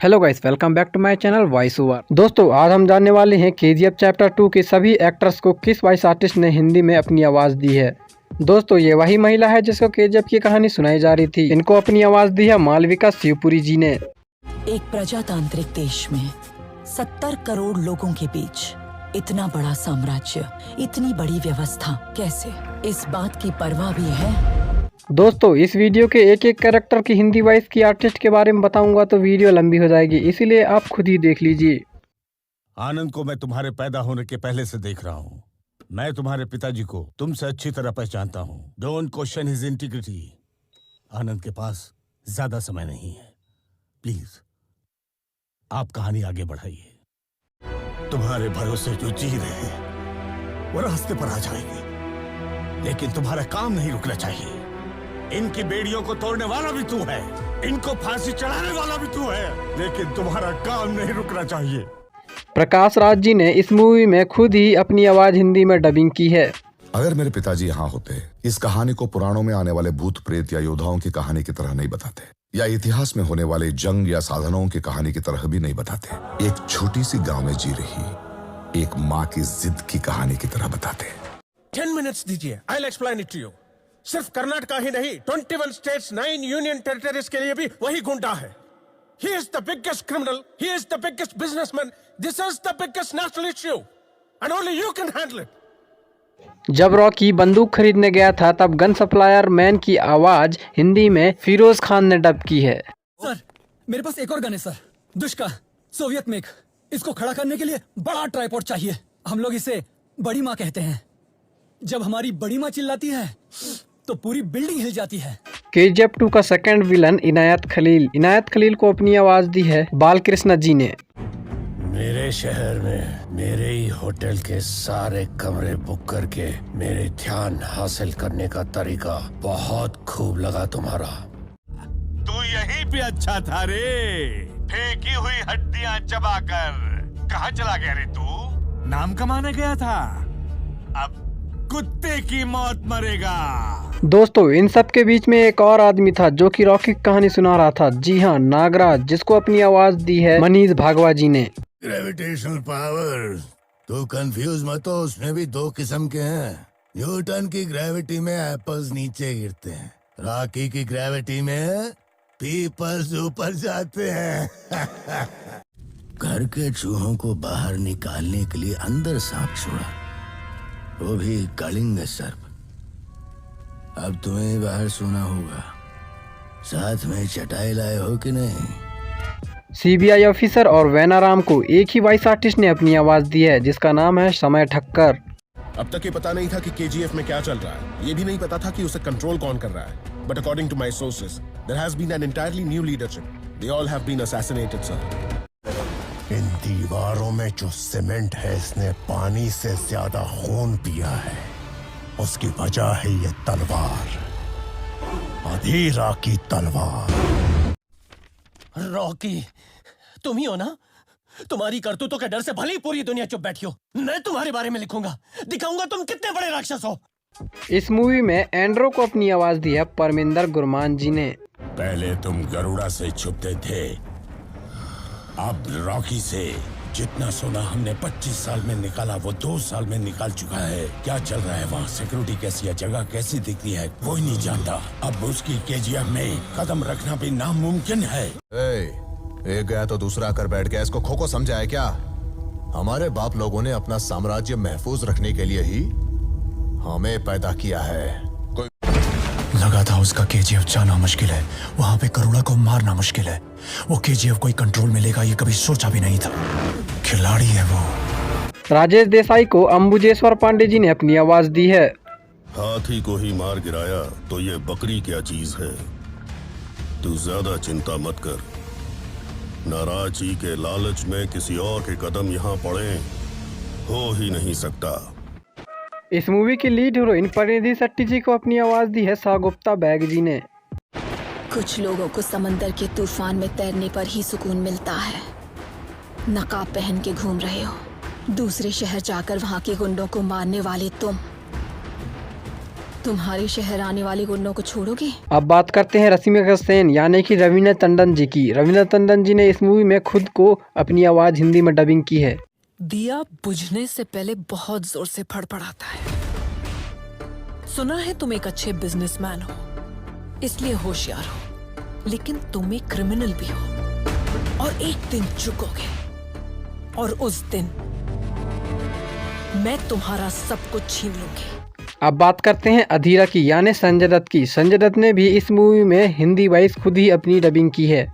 Hello guys, welcome back to my channel voice over. दोस्तों, आज हम जानने वाले हैं केजीएफ चैप्टर 2 के सभी एक्टर्स को किस वॉइस आर्टिस्ट ने हिंदी में अपनी आवाज़ दी है। दोस्तों, ये वही महिला है जिसको केजीएफ की कहानी सुनाई जा रही थी। इनको अपनी आवाज़ दी है मालविका शिवपुरी जी ने। एक प्रजातांत्रिक देश में 70 करोड़ लोगों के बीच इतना बड़ा साम्राज्य, इतनी बड़ी व्यवस्था कैसे, इस बात की परवाह भी है। दोस्तों, इस वीडियो के एक एक कैरेक्टर की हिंदी वॉइस की आर्टिस्ट के बारे में बताऊंगा तो वीडियो लंबी हो जाएगी, इसीलिए आप खुद ही देख लीजिए। आनंद को मैं तुम्हारे पैदा होने के पहले से देख रहा हूँ। मैं तुम्हारे पिताजी को तुमसे अच्छी तरह पहचानता हूँ। Don't question his integrity. Anand के पास ज्यादा समय नहीं है, प्लीज आप कहानी आगे बढ़ाइए। तुम्हारे भरोसे जो जी रहे हैं वो रास्ते पर आ जाएंगे, लेकिन तुम्हारा काम नहीं रुकना चाहिए। इनकी बेड़ियों को तोड़ने वाला भी तू है, इनको फांसी चढ़ाने वाला भी तू है, लेकिन तुम्हारा काम नहीं रुकना चाहिए। प्रकाश राज जी ने इस मूवी में खुद ही अपनी आवाज हिंदी में डबिंग की है। अगर मेरे पिताजी यहाँ होते, इस कहानी को पुराणों में आने वाले भूत प्रेत या योद्धाओं की कहानी की तरह नहीं बताते, या इतिहास में होने वाले जंग या साधनों की कहानी की तरह भी नहीं बताते। एक छोटी सी गांव में जी रही एक माँ की जिद की कहानी की तरह बताते। 10 मिनट्स दीजिए, I will explain it to you. सिर्फ कर्नाटका ही नहीं, 21 स्टेट्स, 9 यूनियन टेरिटरीज के लिए भी वही गुंडा है। He is the biggest criminal, he is the biggest businessman, this is the biggest national issue and only you can handle it। जब Rocky बंदूक खरीदने गया था तब गन सप्लायर मैन की आवाज हिंदी में फिरोज खान ने डब की है। सर, मेरे पास एक और गन है सर, दुष्का, सोवियत मेक। इसको खड़ा करने के लिए बड़ा ट्राइपॉड चाहिए। हम लोग इसे बड़ी माँ कहते हैं। जब हमारी बड़ी माँ चिल्लाती है तो पूरी बिल्डिंग हिल जाती है। केजीएफ 2 का सेकंड विलन इनायत खलील। इनायत खलील को अपनी आवाज दी है बालकृष्ण जी ने। मेरे शहर में मेरे ही होटल के सारे कमरे बुक करके मेरे ध्यान हासिल करने का तरीका बहुत खूब लगा तुम्हारा। तू यहीं पे अच्छा था रे, फेंकी हुई हड्डियां चबाकर। कहाँ चला गया रे तू? नाम कमाने गया था, अब कुत्ते की मौत मरेगा। दोस्तों, इन सब के बीच में एक और आदमी था जो कि रॉकी की कहानी सुना रहा था। जी हाँ, नागराज, जिसको अपनी आवाज दी है मनीष भागवा जी ने। ग्रेविटेशनल पावर, तो कंफ्यूज मत हो, उसमें भी 2 किस्म के हैं। न्यूटन की ग्रेविटी में एप्पल्स नीचे गिरते हैं, रॉकी की ग्रेविटी में पीपल्स ऊपर जाते हैं। घर के चूहों को बाहर निकालने के लिए अंदर सांप छोड़ा, वो भी कलिंग सर्प। अब तुम्हें बाहर सोना होगा, साथ में चटाई लाए हो कि नहीं? सीबीआई ऑफिसर और वैनाराम को एक ही वॉइस आर्टिस्ट ने अपनी आवाज दी है, जिसका नाम है समय ठक्कर। अब तक ये पता नहीं था कि केजीएफ में क्या चल रहा है, ये भी नहीं पता था कि उसे कंट्रोल कौन कर रहा है। But according to my sources, there has been an entirely new leadership. They all have been assassinated sir. इन दीवारों में जो सीमेंट है, इसने पानी से ज्यादा खून पिया है। उसकी वजह है ये तलवार, अधीरा की तलवार। रॉकी, तुम ही हो ना? तुम्हारी करतूतों के डर से भले ही पूरी दुनिया चुप बैठी हो। मैं तुम्हारे बारे में लिखूंगा, दिखाऊंगा तुम कितने बड़े राक्षस हो। इस मूवी में एंड्रो को अपनी आवाज दी है परमिंदर गुरमान जी ने। पहले तुम गरुड़ा से छुपते थे, अब रॉकी से। जितना सोना हमने 25 साल में निकाला वो 2 साल में निकाल चुका है। क्या चल रहा है वहाँ, सिक्योरिटी कैसी है, जगह कैसी दिखती है, कोई नहीं जानता। अब उसकी केजीएफ में कदम रखना भी नामुमकिन है। एक गया तो दूसरा आकर बैठ गया, इसको खो समझा है क्या? हमारे बाप लोगों ने अपना साम्राज्य महफूज रखने के लिए ही हमें पैदा किया है। लगा था उसका केजीएफ जाना मुश्किल है, वहाँ पे करुणा को मारना मुश्किल है। वो केजीएफ कोई कंट्रोल में लेगा ये कभी सोचा भी नहीं था। खिलाड़ी है वो। राजेश देसाई को अंबुजेश्वर पांडे जी ने अपनी आवाज दी है। हाथी को ही मार गिराया तो ये बकरी क्या चीज है। तू ज्यादा चिंता मत कर, नाराजी के लालच में किसी और के कदम यहाँ पड़े हो ही नहीं सकता। इस मूवी की लीड हीरोइन परिणीति शेट्टी जी को अपनी आवाज दी है सागुप्ता बैग जी ने। कुछ लोगों को समंदर के तूफान में तैरने पर ही सुकून मिलता है। नकाब पहन के घूम रहे हो, दूसरे शहर जाकर वहाँ के गुंडों को मारने वाले तुम। तुम्हारे शहर आने वाले गुंडों को छोड़ोगे? अब बात करते हैं रश्मिका सेन यानी कि रवीना टंडन जी की। रवीना टंडन जी ने इस मूवी में खुद को अपनी आवाज हिंदी में डबिंग की है। दिया बुझने से पहले बहुत जोर से फड़फड़ाता है। सुना है तुम एक अच्छे बिजनेसमैन हो, इसलिए होशियार हो, लेकिन तुम एक क्रिमिनल भी हो और एक दिन चुकोगे, और उस दिन मैं तुम्हारा सब कुछ छीन लूंगी। अब बात करते हैं अधीरा की यानी संजय दत्त की। संजय दत्त ने भी इस मूवी में हिंदी वॉइस खुद ही अपनी डबिंग की है।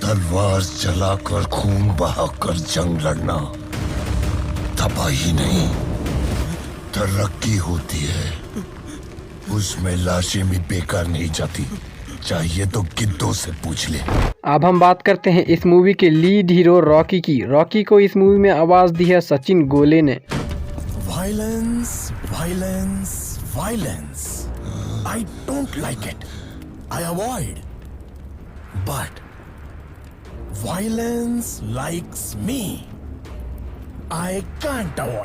तलवार चलाकर खून बहाकर जंग लड़ना तबाही नहीं, तरक्की होती है। उसमें लाशें भी बेकार नहीं जाती, चाहिए तो गिद्धों से पूछ ले। अब हम बात करते हैं इस मूवी के लीड हीरो रॉकी की। रॉकी को इस मूवी में आवाज दी है सचिन गोले ने। Violence, violence, violence. I don't like it. I avoid. But violence likes me. I can't avoid.